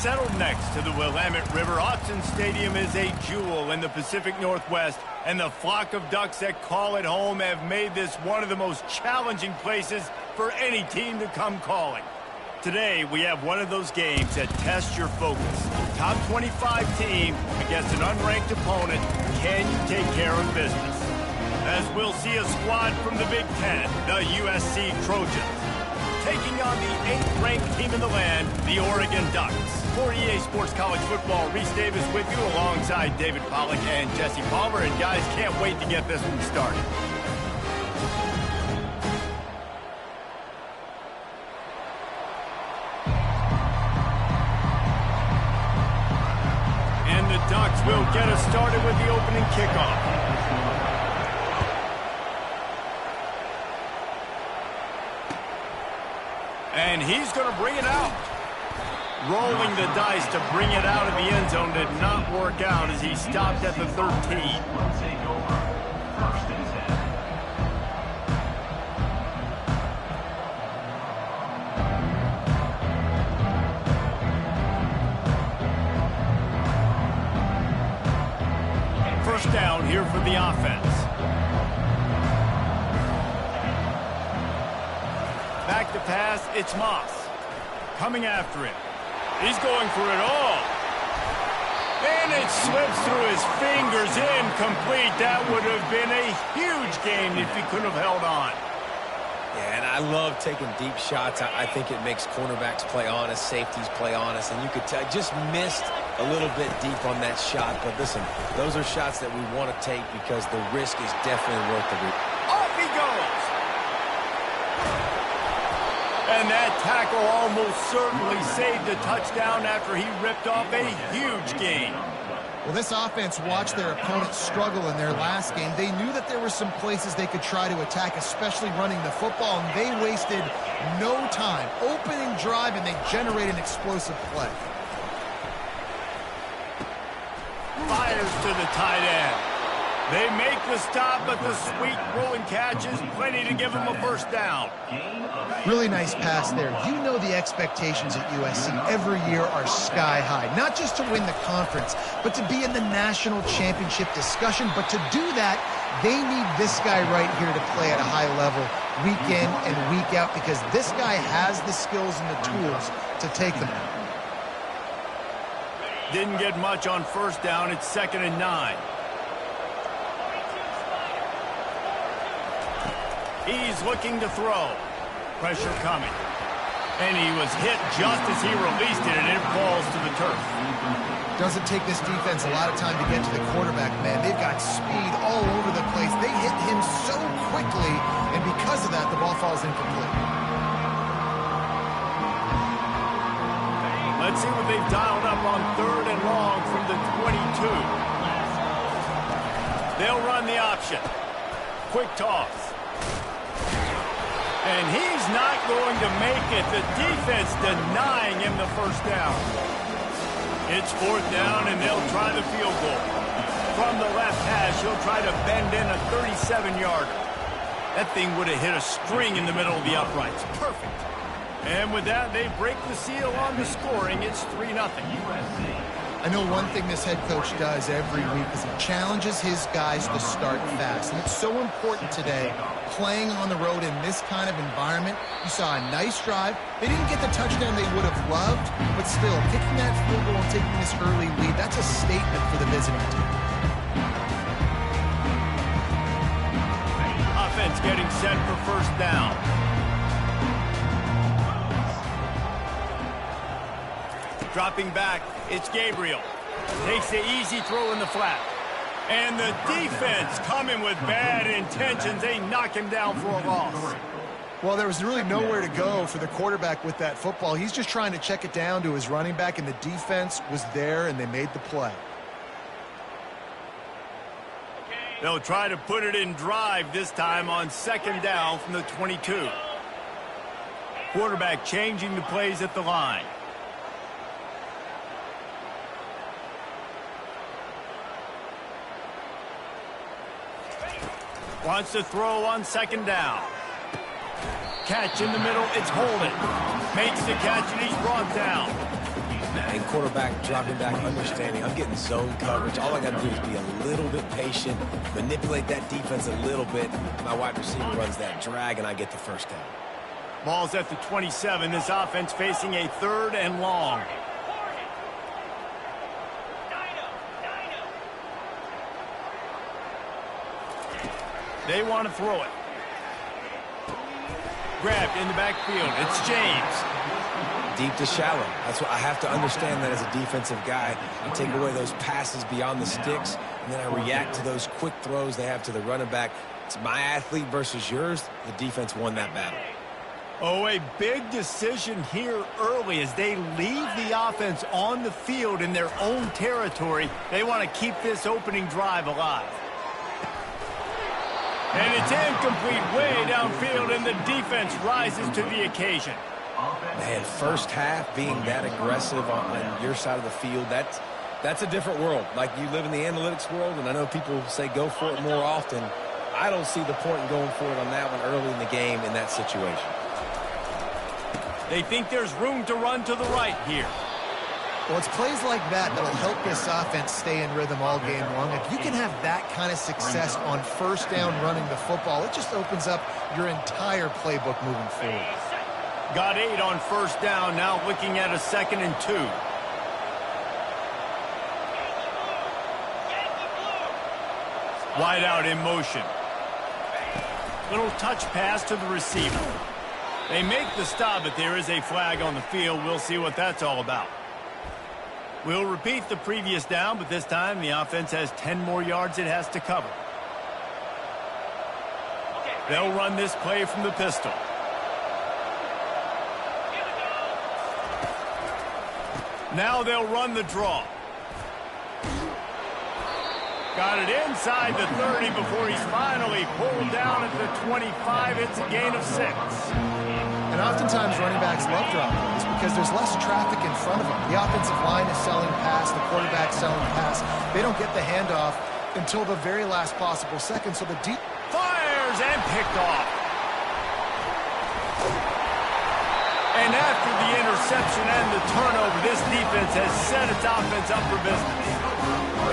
Settled next to the Willamette River, Autzen Stadium is a jewel in the Pacific Northwest, and the flock of Ducks that call it home have made this one of the most challenging places for any team to come calling. Today, we have one of those games that tests your focus. Top 25 team against an unranked opponent. Can you take care of business? As we'll see a squad from the Big Ten, the USC Trojans, taking on the 8th-ranked team in the land, the Oregon Ducks. For EA Sports College Football, Reese Davis with you alongside David Pollack and Jesse Palmer. And guys, can't wait to get this one started. And the Ducks will get us started with the opening kickoff. And he's going to bring it out. Rolling the dice to bring it out of the end zone did not work out as he stopped at the 13. First down here for the offense. Back to pass, it's Moss. Coming after him. He's going for it all. And it slips through his fingers, incomplete. That would have been a huge game if he could have held on. Yeah, and I love taking deep shots. I think it makes cornerbacks play honest, safeties play honest, and you could tell just missed a little bit deep on that shot. But listen, those are shots that we want to take because the risk is definitely worth the risk. Off he goes. And that tackle almost certainly saved a touchdown after he ripped off a huge gain. Well, this offense watched their opponents struggle in their last game. They knew that there were some places they could try to attack, especially running the football, and they wasted no time. Opening drive, and they generated an explosive play. Fires to the tight end. They make the stop, but the sweet rolling catch is plenty to give them a first down. Really nice pass there. You know the expectations at USC every year are sky high. Not just to win the conference, but to be in the national championship discussion. But to do that, they need this guy right here to play at a high level week in and week out because this guy has the skills and the tools to take them out. Didn't get much on first down. It's 2nd and 9. He's looking to throw. Pressure coming. And he was hit just as he released it, and it falls to the turf. Doesn't take this defense a lot of time to get to the quarterback, man. They've got speed all over the place. They hit him so quickly, and because of that, the ball falls incomplete. Let's see what they've dialed up on 3rd and long from the 22. They'll run the option. Quick toss. And he's not going to make it. The defense denying him the first down. It's 4th down, and they'll try the field goal. From the left hash, he'll try to bend in a 37-yarder. That thing would have hit a string in the middle of the uprights. Perfect. And with that, they break the seal on the scoring. It's 3-0. I know one thing this head coach does every week is he challenges his guys to start fast. And it's so important today, playing on the road in this kind of environment. You saw a nice drive. They didn't get the touchdown they would have loved, but still, kicking that field goal and taking this early lead, that's a statement for the visiting team. Offense getting set for first down. Dropping back, it's Gabriel. Takes the easy throw in the flat. And the defense coming with bad intentions. They knock him down for a loss. Well, there was really nowhere to go for the quarterback with that football. He's just trying to check it down to his running back, and the defense was there, and they made the play. They'll try to put it in drive this time on 2nd down from the 22. Quarterback changing the plays at the line. Wants to throw on 2nd down. Catch in the middle, it's Holden. Makes the catch and he's brought down. And quarterback dropping back, understanding I'm getting zone coverage. All I got to do is be a little bit patient, manipulate that defense a little bit. My wide receiver runs that drag, and I get the first down. Ball's at the 27. This offense facing a 3rd and long. They want to throw it. Grabbed in the backfield. It's James. Deep to shallow. That's what I have to understand that as a defensive guy. I take away those passes beyond the sticks, and then I react to those quick throws they have to the running back. It's my athlete versus yours. The defense won that battle. Oh, a big decision here early as they leave the offense on the field in their own territory. They want to keep this opening drive alive. And it's incomplete way downfield, and the defense rises to the occasion. Man, first half being that aggressive on your side of the field, that's a different world. Like, you live in the analytics world, and I know people say go for it more often. I don't see the point in going for it on that one early in the game in that situation. They think there's room to run to the right here. Well, it's plays like that that'll help this offense stay in rhythm all game long. If you can have that kind of success on first down running the football, it just opens up your entire playbook moving forward. Got 8 on first down, now looking at a 2nd and 2. Wide out in motion. Little touch pass to the receiver. They make the stop, but there is a flag on the field. We'll see what that's all about. We'll repeat the previous down, but this time the offense has 10 more yards it has to cover. They'll run this play from the pistol. Now they'll run the draw. Got it inside the 30 before he's finally pulled down at the 25. It's a gain of 6. And oftentimes running backs love drop plays because there's less traffic in front of them. The offensive line is selling pass, the quarterback selling pass. They don't get the handoff until the very last possible second, so the deep fires and picked off. And after the interception and the turnover, this defense has set its offense up for business.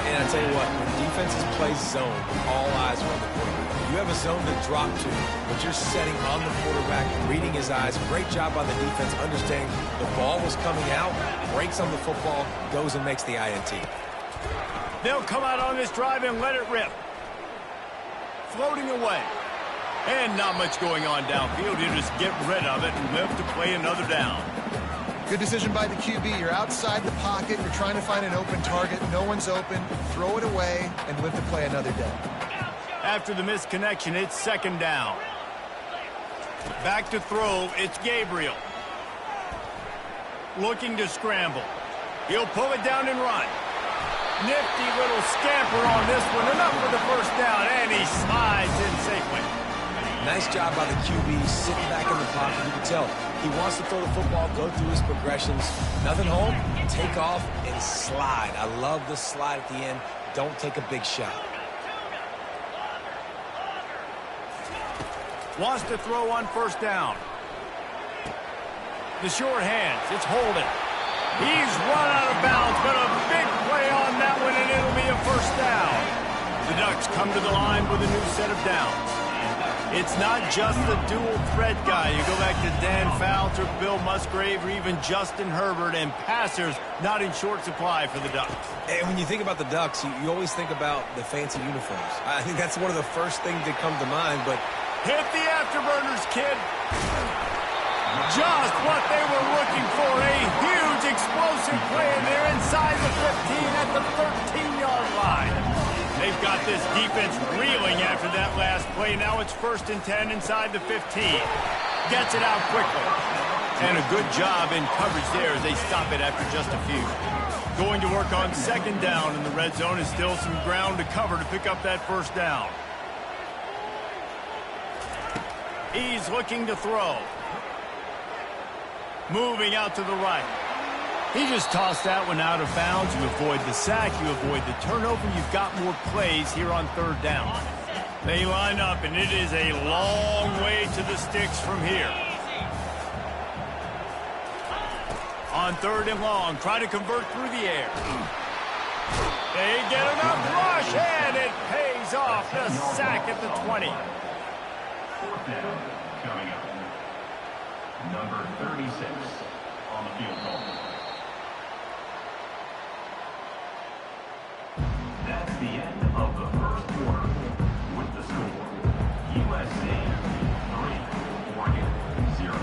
And I tell you what, when defenses play zone, all eyes are on the quarterback. You have a zone to drop to, but you're setting on the quarterback, reading his eyes. Great job by the defense, understanding the ball was coming out, breaks on the football, goes and makes the INT. They'll come out on this drive and let it rip. Floating away. And not much going on downfield. You just get rid of it and live to play another down. Good decision by the QB. You're outside the pocket. You're trying to find an open target. No one's open. Throw it away and live to play another day. After the misconnection, it's 2nd down. Back to throw. It's Gabriel. Looking to scramble. He'll pull it down and run. Nifty little scamper on this one. Enough for the first down, and he slides in safely. Nice job by the QB, sitting back in the pocket. You can tell he wants to throw the football, go through his progressions. Nothing home, take off, and slide. I love the slide at the end. Don't take a big shot. Wants to throw on first down. The short hands, it's Holden. He's run out of bounds, but a big play on that one, and it'll be a first down. The Ducks come to the line with a new set of downs. It's not just the dual threat guy. You go back to Dan Fouts or Bill Musgrave or even Justin Herbert, and passers not in short supply for the Ducks. And when you think about the Ducks, you always think about the fancy uniforms. I think that's one of the first things that come to mind, but hit the afterburners, kid. Just what they were looking for. A huge explosive play, and they're inside the 15 at the 13-yard line. They've got this defense reeling after that last play. Now it's 1st and 10 inside the 15. Gets it out quickly. And a good job in coverage there as they stop it after just a few. Going to work on 2nd down in the red zone, is still some ground to cover to pick up that first down. He's looking to throw. Moving out to the right. He just tossed that one out of bounds. You avoid the sack, you avoid the turnover. You've got more plays here on 3rd down. They line up, and it is a long way to the sticks from here. On on 3rd and long. Try to convert through the air. They get enough rush, and it pays off. The sack at the 20. 4th down coming up. Number 36 on the field goal. That's the end of the first quarter with the score. USC 3, Oregon 0.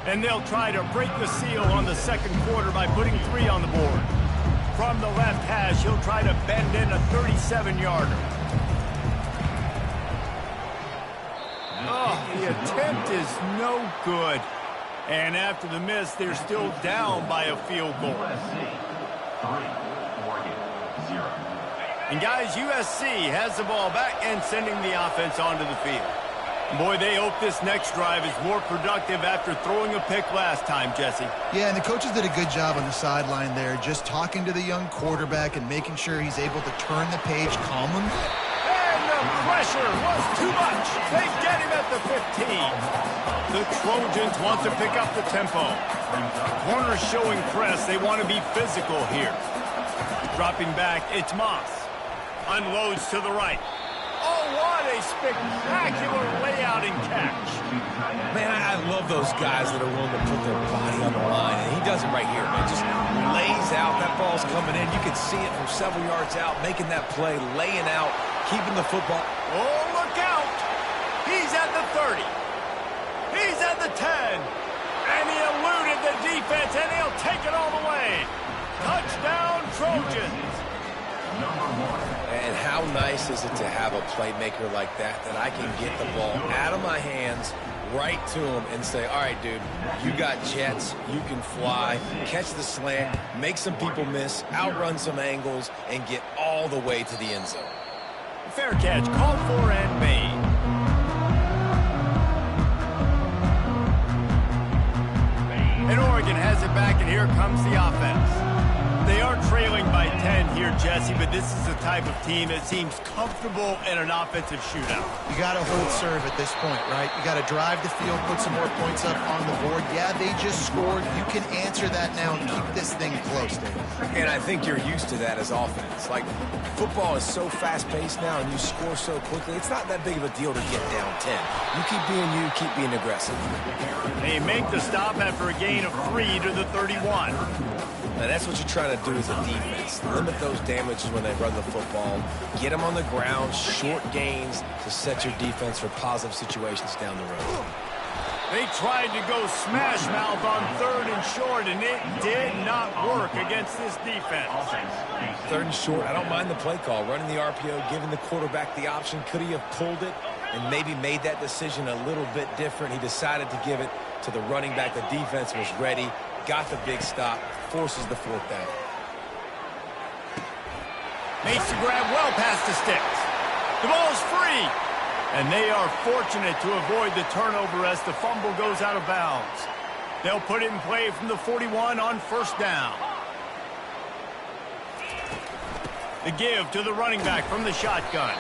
And they'll try to break the seal on the second quarter by putting 3 on the board. From the left hash, he'll try to bend in a 37-yarder. Oh, the attempt is no good. And after the miss, they're still down by a field goal. USC 3, Oregon 0. And guys, USC has the ball back and sending the offense onto the field. Boy, they hope this next drive is more productive after throwing a pick last time, Jesse. Yeah, and the coaches did a good job on the sideline there, just talking to the young quarterback and making sure he's able to turn the page calmly. And the pressure was too much. They get him at the 15. The Trojans want to pick up the tempo. Corners showing press. They want to be physical here. Dropping back, it's Moss. Unloads to the right. Oh, what a spectacular layout and catch. Man, I love those guys that are willing to put their body on the line, and he does it right here, man. Just lays out. That ball's coming in. You can see it from several yards out, making that play, laying out, keeping the football. Oh, look out. He's at the 30. He's at the 10. And he eluded the defense, and he'll take it all the way. Touchdown, Trojans. And how nice is it to have a playmaker like that I can get the ball out of my hands right to him and say, all right, dude, you got jets, you can fly, catch the slant, make some people miss, outrun some angles, and get all the way to the end zone. Fair catch, called for and made. And Oregon has it back, and here comes the offense. They are trailing by 10 here, Jesse, but this is the type of team that seems comfortable in an offensive shootout. You got to hold serve at this point, right? You got to drive the field, put some more points up on the board. Yeah, they just scored. You can answer that now and keep this thing close, Dave. And I think you're used to that as offense. Like, football is so fast-paced now and you score so quickly, it's not that big of a deal to get down 10. You keep being you, keep being aggressive. They make the stop after a gain of 3 to the 31. Now, that's what you're trying to do as a defense. Limit those damages when they run the football. Get them on the ground, short gains to set your defense for positive situations down the road. They tried to go smash mouth on 3rd and short, and it did not work against this defense. 3rd and short, I don't mind the play call. Running the RPO, giving the quarterback the option. Could he have pulled it and maybe made that decision a little bit different? He decided to give it to the running back. The defense was ready, got the big stop, forces the 4th down. Makes the grab well past the sticks. The ball's free. And they are fortunate to avoid the turnover as the fumble goes out of bounds. They'll put it in play from the 41 on 1st down. The give to the running back from the shotgun.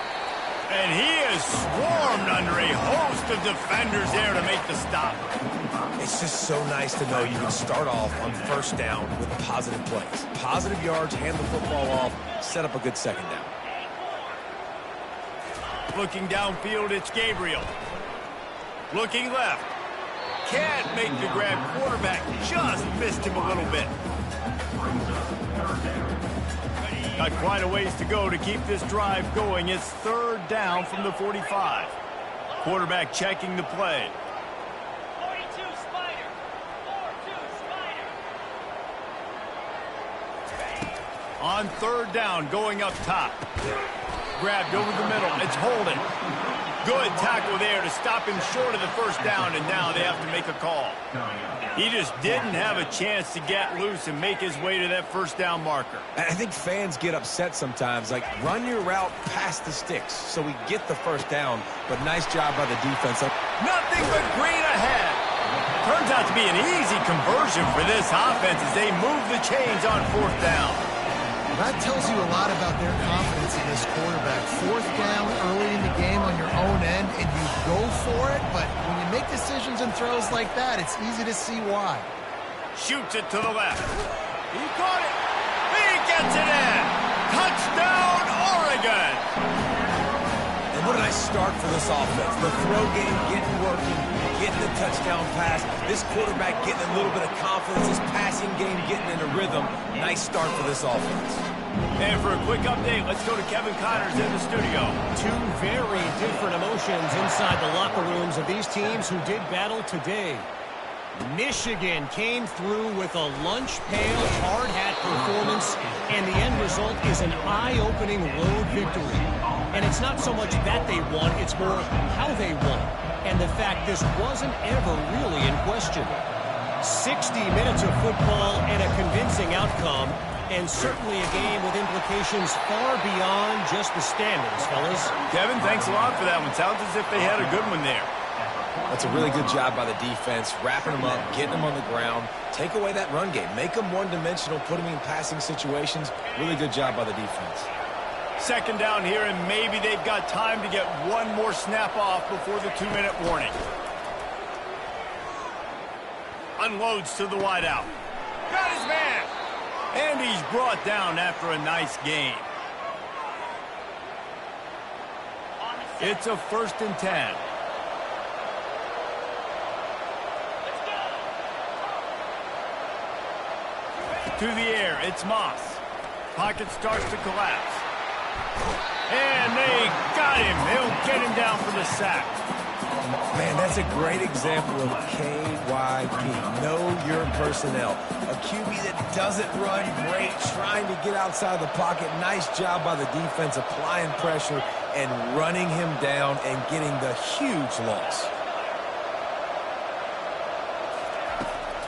And he is swarmed under a host of defenders there to make the stop. It's just so nice to know you can start off on 1st down with positive plays. Positive yards, hand the football off, set up a good 2nd down. Looking downfield, it's Gabriel. Looking left. Can't make the grab. Quarterback just missed him a little bit. Got quite a ways to go to keep this drive going. It's 3rd down from the 45. Quarterback checking the play. 42 Spider. 42 Spider. On 3rd down, going up top. Grabbed over the middle. It's Holden. Good tackle there to stop him short of the 1st down, and now they have to make a call. He just didn't have a chance to get loose and make his way to that 1st down marker. I think fans get upset sometimes, like, run your route past the sticks so we get the 1st down, but nice job by the defense. Nothing but green ahead. Turns out to be an easy conversion for this offense as they move the chains on 4th down. That tells you a lot about their confidence in this quarterback. 4th down early in the game on your own end, and you go for it, but when you make decisions and throws like that, it's easy to see why. Shoots it to the left. He caught it. He gets it in. Touchdown, Oregon. And what a nice start for this offense. The throw game getting working, getting the touchdown pass. This quarterback getting a little bit of confidence. This passing game getting in a rhythm. Nice start for this offense. And for a quick update, let's go to Kevin Connors in the studio. Two very different emotions inside the locker rooms of these teams who did battle today. Michigan came through with a lunch pail hard hat performance, and the end result is an eye-opening road victory. And it's not so much that they won, it's more how they won, and the fact this wasn't ever really in question. 60 minutes of football and a convincing outcome, and certainly a game with implications far beyond just the standings, fellas. Kevin, thanks a lot for that one. Sounds as if they had a good one there. That's a really good job by the defense, wrapping them up, getting them on the ground. Take away that run game. Make them one-dimensional, put them in passing situations. Really good job by the defense. Second down here, and maybe they've got time to get one more snap off before the 2-minute warning. Unloads to the wideout. Got his man. And he's brought down after a nice gain. It's a 1st and 10. To the air, it's Moss. Pocket starts to collapse. And they got him. They'll get him down for the sack. Man, that's a great example of KYP. Know your personnel. A QB that doesn't run great, trying to get outside the pocket. Nice job by the defense applying pressure and running him down and getting the huge loss.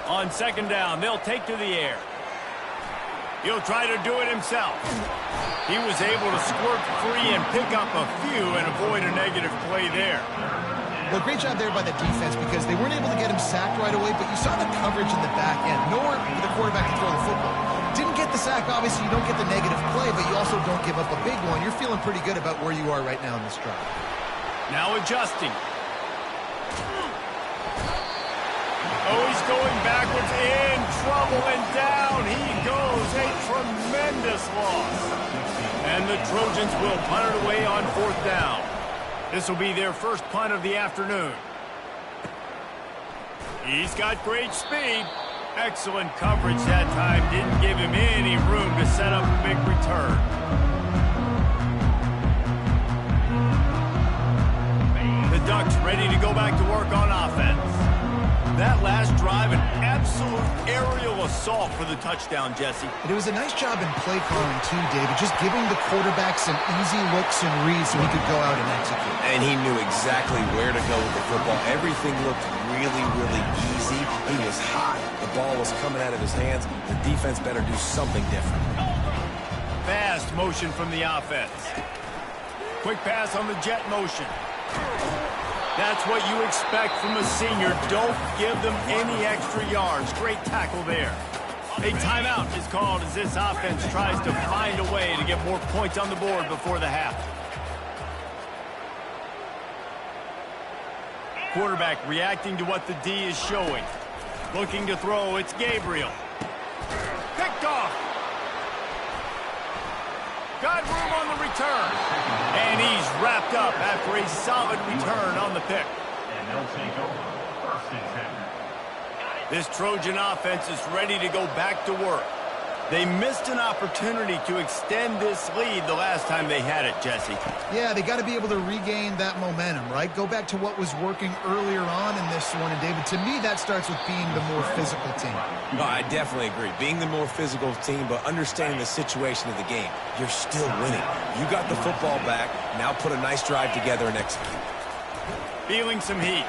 On 2nd down, they'll take to the air. He'll try to do it himself. He was able to squirt free and pick up a few and avoid a negative play there. Well, great job there by the defense because they weren't able to get him sacked right away, but you saw the coverage in the back end. Nowhere for the quarterback to throw the football. Didn't get the sack, obviously you don't get the negative play, but you also don't give up a big one. You're feeling pretty good about where you are right now in this drive. Now adjusting. Oh, he's going backwards, in trouble, and down he goes. A tremendous loss. And the Trojans will punt it away on 4th down. This will be their first punt of the afternoon. He's got great speed. Excellent coverage that time. Didn't give him any room to set up a big return. The Ducks ready to go back to work on offense. That last drive, an absolute aerial assault for the touchdown, Jesse. But it was a nice job in play calling too, David, just giving the quarterback some easy looks and reads so he could go out and execute. And he knew exactly where to go with the football. Everything looked really, really easy. He was hot. The ball was coming out of his hands. The defense better do something different. Fast motion from the offense. Quick pass on the jet motion. That's what you expect from a senior. Don't give them any extra yards. Great tackle there. A timeout is called as this offense tries to find a way to get more points on the board before the half. Quarterback reacting to what the D is showing. Looking to throw, it's Gabriel. Picked off. Got room on the return. And he's wrapped up after a solid return on the pick. And they'll take over 1st and 10. This Trojan offense is ready to go back to work. They missed an opportunity to extend this lead the last time they had it, Jesse. Yeah, they got to be able to regain that momentum, right? Go back to what was working earlier on in this one. And, David, to me, that starts with being the more physical team. No, I definitely agree. Being the more physical team, but understanding the situation of the game. You're still winning. You got the football back. Now put a nice drive together and execute. Feeling some heat.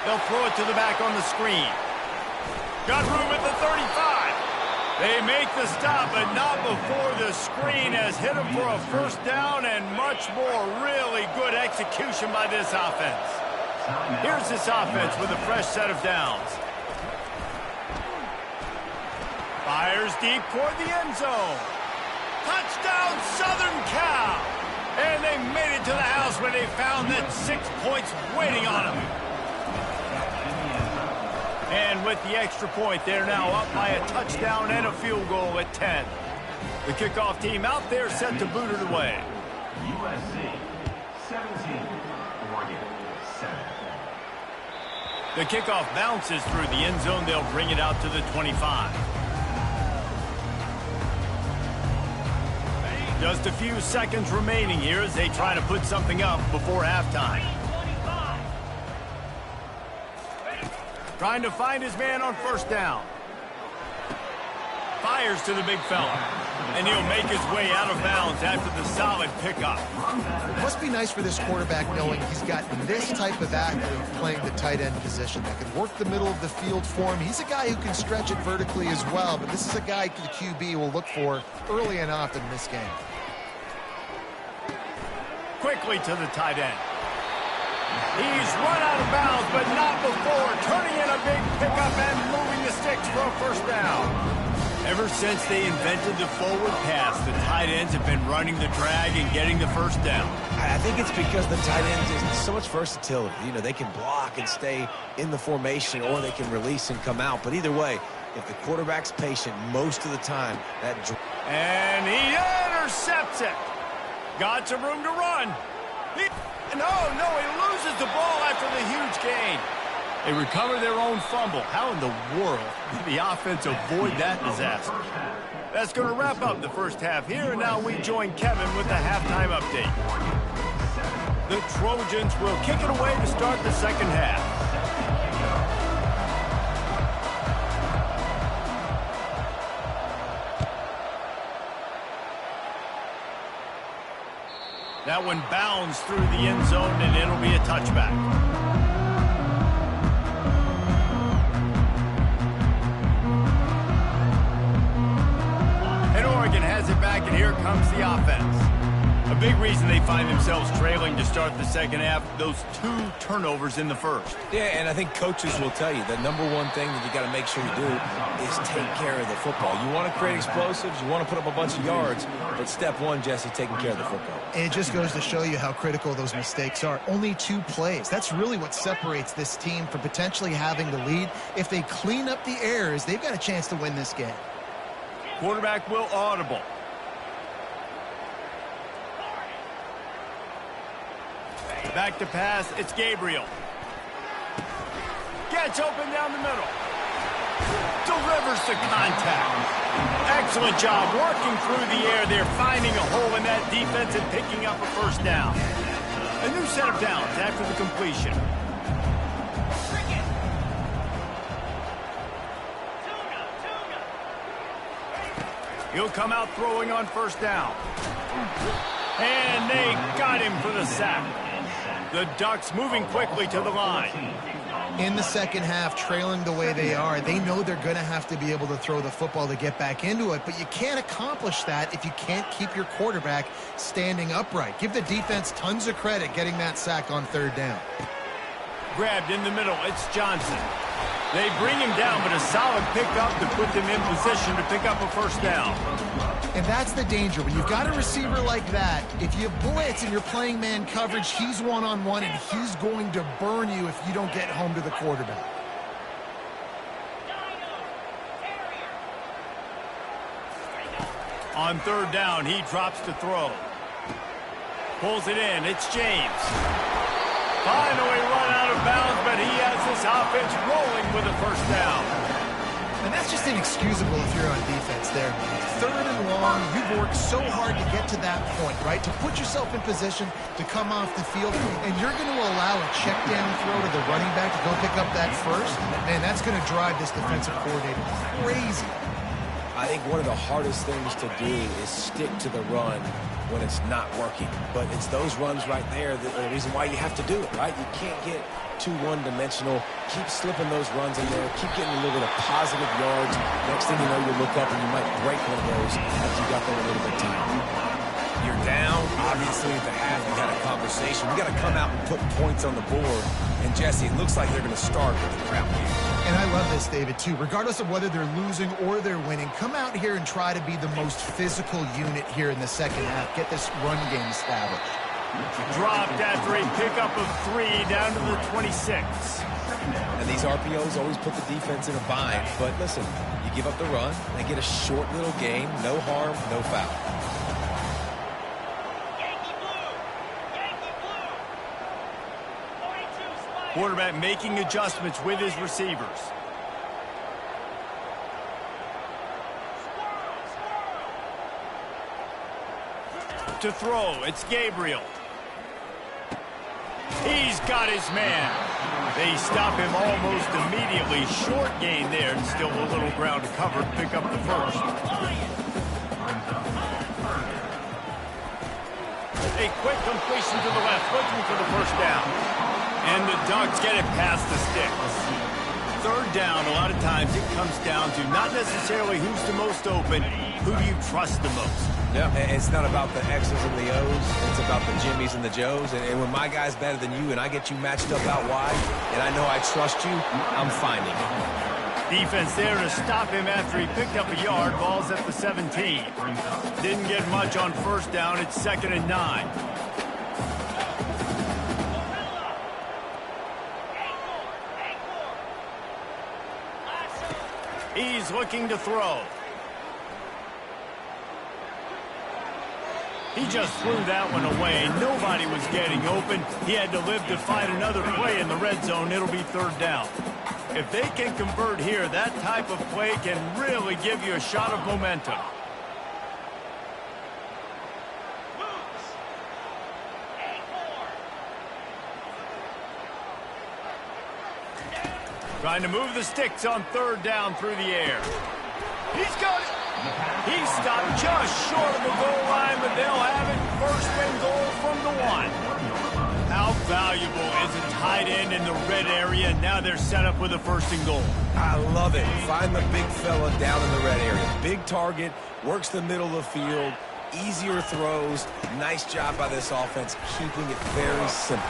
They'll throw it to the back on the screen. Got room at the 35. They make the stop, but not before the screen has hit them for a 1st down and much more really good execution by this offense. Here's this offense with a fresh set of downs. Fires deep toward the end zone. Touchdown, Southern Cal. And they made it to the house when they found that 6 points waiting on them. And with the extra point, they're now up by a touchdown and a field goal at 10. The kickoff team out there set to boot it away. USC 17, Oregon 7. The kickoff bounces through the end zone. They'll bring it out to the 25. Just a few seconds remaining here as they try to put something up before halftime. Trying to find his man on first down. Fires to the big fella. And he'll make his way out of bounds after the solid pickup. It must be nice for this quarterback knowing he's got this type of athlete playing the tight end position that can work the middle of the field for him. He's a guy who can stretch it vertically as well, but this is a guy the QB will look for early and often in this game. Quickly to the tight end. He's run out of bounds, but not before turning in a big pickup and moving the sticks for a first down. Ever since they invented the forward pass, the tight ends have been running the drag and getting the first down. I think it's because the tight ends is so much versatility. You know, they can block and stay in the formation, or they can release and come out. But either way, if the quarterback's patient most of the time, and he intercepts it. Got some room to run. No, he loses the ball after the huge gain. They recover their own fumble. How in the world did the offense avoid that disaster? That's going to wrap up the first half here, and now we join Kevin with the halftime update. The Trojans will kick it away to start the second half. That one bounds through the end zone, and it'll be a touchback. Has it back, and here comes the offense. A big reason they find themselves trailing to start the second half, those 2 turnovers in the first. Yeah, and I think coaches will tell you the number one thing that you got to make sure you do is take care of the football. You want to create explosives, you want to put up a bunch of yards, but step one, Jesse, taking care of the football. And it just goes to show you how critical those mistakes are. Only 2 plays. That's really what separates this team from potentially having the lead. If they clean up the errors, they've got a chance to win this game. Quarterback will audible. Back to pass, it's Gabriel. Gets open down the middle. Delivers to contact. Excellent job working through the air there, finding a hole in that defense and picking up a first down. A new set of downs after the completion. He'll come out throwing on first down. And they got him for the sack. The Ducks moving quickly to the line. In the second half, trailing the way they are, they know they're going to have to be able to throw the football to get back into it, but you can't accomplish that if you can't keep your quarterback standing upright. Give the defense tons of credit getting that sack on third down. Grabbed in the middle, it's Johnson. They bring him down, but a solid pickup to put them in position to pick up a first down. And that's the danger. When you've got a receiver like that, if you blitz and you're playing man coverage, he's one-on-one, and he's going to burn you if you don't get home to the quarterback. On third down, he drops to throw. Pulls it in, it's James. Finally run out of bounds, but he has this offense rolling with a first down. And that's just inexcusable if you're on defense there. Third and long, you've worked so hard to get to that point, right? To put yourself in position to come off the field, and you're going to allow a check down throw to the running back to go pick up that first. Man, that's going to drive this defensive coordinator crazy. I think one of the hardest things to do is stick to the run when it's not working. But it's those runs right there that are the reason why you have to do it, right? You can't get too one-dimensional. Keep slipping those runs in there. Keep getting a little bit of positive yards. Next thing you know, you look up and you might break one of those after you got there a little bit of time. You're down. Obviously, at the half, you had a conversation. We got to come out and put points on the board. And, Jesse, it looks like they're going to start with the crowd game. And I love this, David, too. Regardless of whether they're losing or they're winning, come out here and try to be the most physical unit here in the second half. Get this run game established. Dropped after a pickup of 3 down to the 26. And And these RPOs always put the defense in a bind. But listen, you give up the run, they get a short little gain, no harm, no foul. Yankee blue. Yankee blue. 42 Spider. Quarterback making adjustments with his receivers. To throw, it's Gabriel. He's got his man. They stop him almost immediately. Short gain there, and still a little ground to cover. Pick up the first. A quick completion to the left, looking for the first down. And the Ducks get it past the sticks. Third down, a lot of times it comes down to not necessarily who's the most open, who do you trust the most? Yeah, it's not about the X's and the O's. It's about the Jimmys and the Joes. And when my guy's better than you and I get you matched up out wide, and I know I trust you, I'm finding it. Defense there to stop him after he picked up a yard. Ball's at the 17. Didn't get much on first down. It's 2nd and 9. He's looking to throw. He just threw that one away. Nobody was getting open. He had to live to find another play in the red zone. It'll be 3rd down. If they can convert here, that type of play can really give you a shot of momentum. Trying to move the sticks on 3rd down through the air. He's got it. He stopped just short of the goal line, but they'll have it. 1st and goal from the 1. How valuable is a tight end in the red area? Now they're set up with a 1st and goal. I love it. Find the big fella down in the red area. Big target, works the middle of the field, easier throws. Nice job by this offense, keeping it very simple.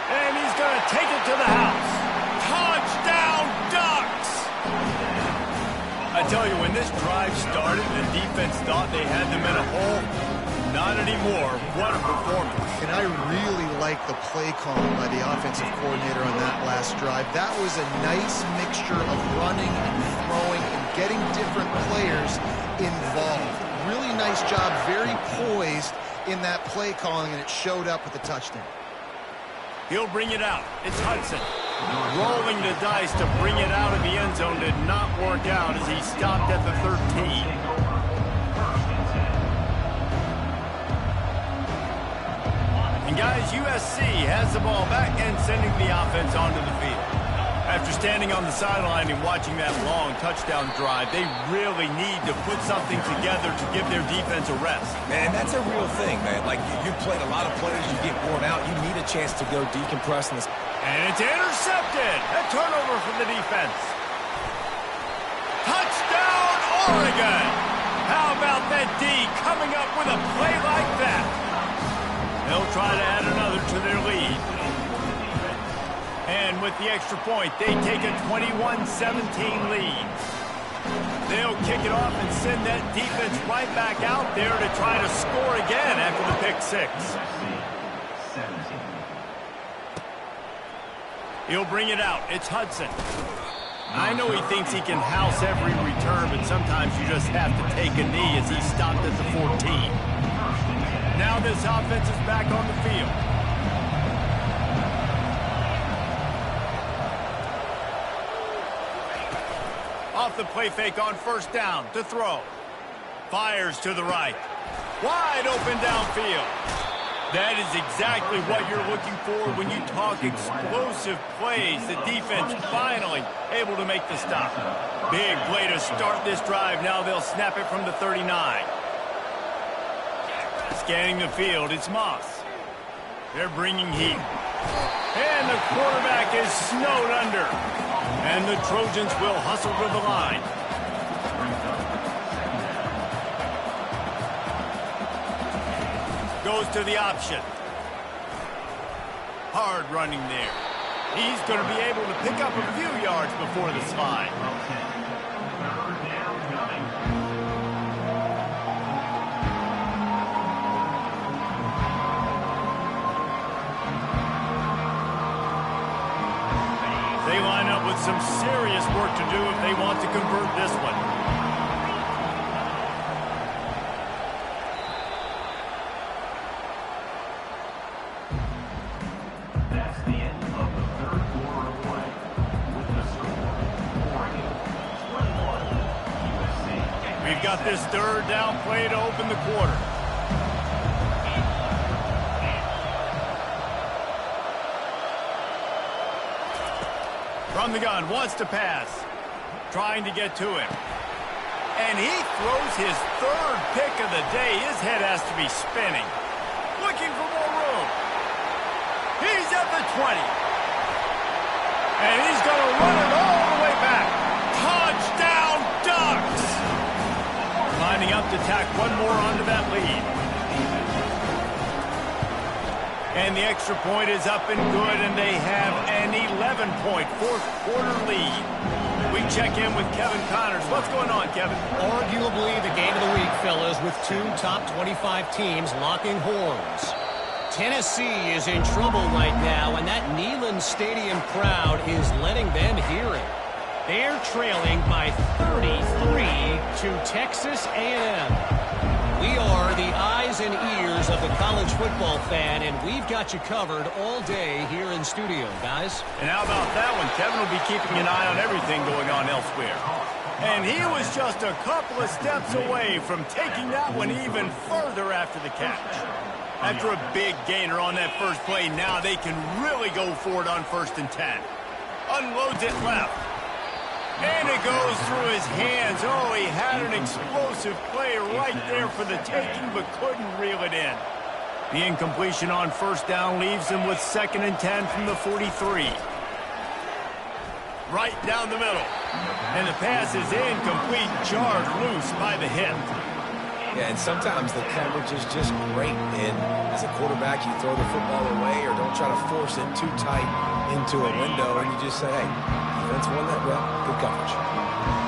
And he's going to take it to the house. Touchdown, Ducks! I tell you, when this drive started, the defense thought they had them in a hole. Not anymore. What a performance. And I really like the play calling by the offensive coordinator on that last drive. That was a nice mixture of running and throwing and getting different players involved. Really nice job, very poised in that play calling, and it showed up with the touchdown. He'll bring it out. It's Hudson. Rolling the dice to bring it out of the end zone did not work out as he stopped at the 13. And guys, USC has the ball back and sending the offense onto the field. After standing on the sideline and watching that long touchdown drive, they really need to put something together to give their defense a rest. Man, that's a real thing, man. Like, you've played a lot of players, you get worn out. You need a chance to go decompress in this. And it's intercepted. A turnover for the defense. Touchdown, Oregon. How about that D coming up with a play like that? They'll try to add another to their lead. And with the extra point, they take a 21-17 lead. They'll kick it off and send that defense right back out there to try to score again after the pick 6. He'll bring it out. It's Hudson. I know he thinks he can house every return, but sometimes you just have to take a knee as he stopped at the 14. Now this offense is back on the field. Off the play fake on 1st down to throw. Fires to the right. Wide open downfield. That is exactly what you're looking for when you talk explosive plays. The defense finally able to make the stop. Big play to start this drive. Now they'll snap it from the 39. Scanning the field, it's Moss. They're bringing heat. And the quarterback is snowed under. And the Trojans will hustle to the line. Goes to the option. Hard running there. He's going to be able to pick up a few yards before the slide. They line up with serious work to do if they want to convert this one. That's the end of the third quarter of play. With the score, Oregon 21, USC. We've got this third down play to open the quarter. From the gun, wants to pass. Trying to get to him. And he throws his third pick of the day. His head has to be spinning. Looking for more room. He's at the 20. And he's going to run it all the way back. Touchdown, Ducks! Lining up to tack one more onto that lead. And the extra point is up and good, and they have an 11-point fourth-quarter lead. We check in with Kevin Connors. What's going on, Kevin? Arguably the game of the week, fellas, with two top 25 teams locking horns. Tennessee is in trouble right now, and that Neyland Stadium crowd is letting them hear it. They're trailing by 33 to Texas A&M. We are the eyes and ears of the college football fan, and we've got you covered all day here in studio, guys. And how about that one? Kevin will be keeping an eye on everything going on elsewhere. And he was just a couple of steps away from taking that one even further after the catch. After a big gainer on that first play, now they can really go for it on 1st and 10. Unloads it left. And it goes through his hands. Oh, he had an explosive play right there for the taking, but couldn't reel it in. The incompletion on 1st down leaves him with 2nd and 10 from the 43. Right down the middle. And the pass is incomplete, jarred loose by the hip. Yeah, and sometimes the coverage is just great. And as a quarterback, you throw the football away or don't try to force it too tight into a window, and you just say, hey, defense won that well. Good coverage.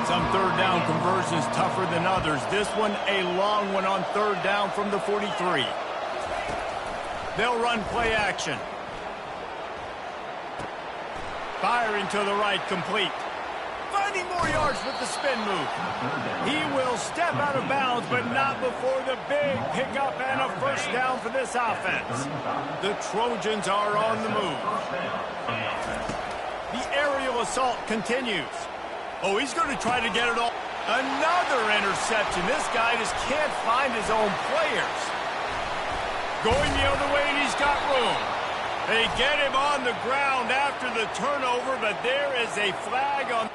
Some 3rd down conversions tougher than others. This one, a long one on 3rd down from the 43. They'll run play action. Firing to the right, complete. Finding more yards with the spin move. He will step out of bounds, but not before the big pickup and a 1st down for this offense. The Trojans are on the move. The aerial assault continues. Oh, he's going to try to get it all. Another interception. This guy just can't find his own players. Going the other way, and he's got room. They get him on the ground after the turnover, but there is a flag on.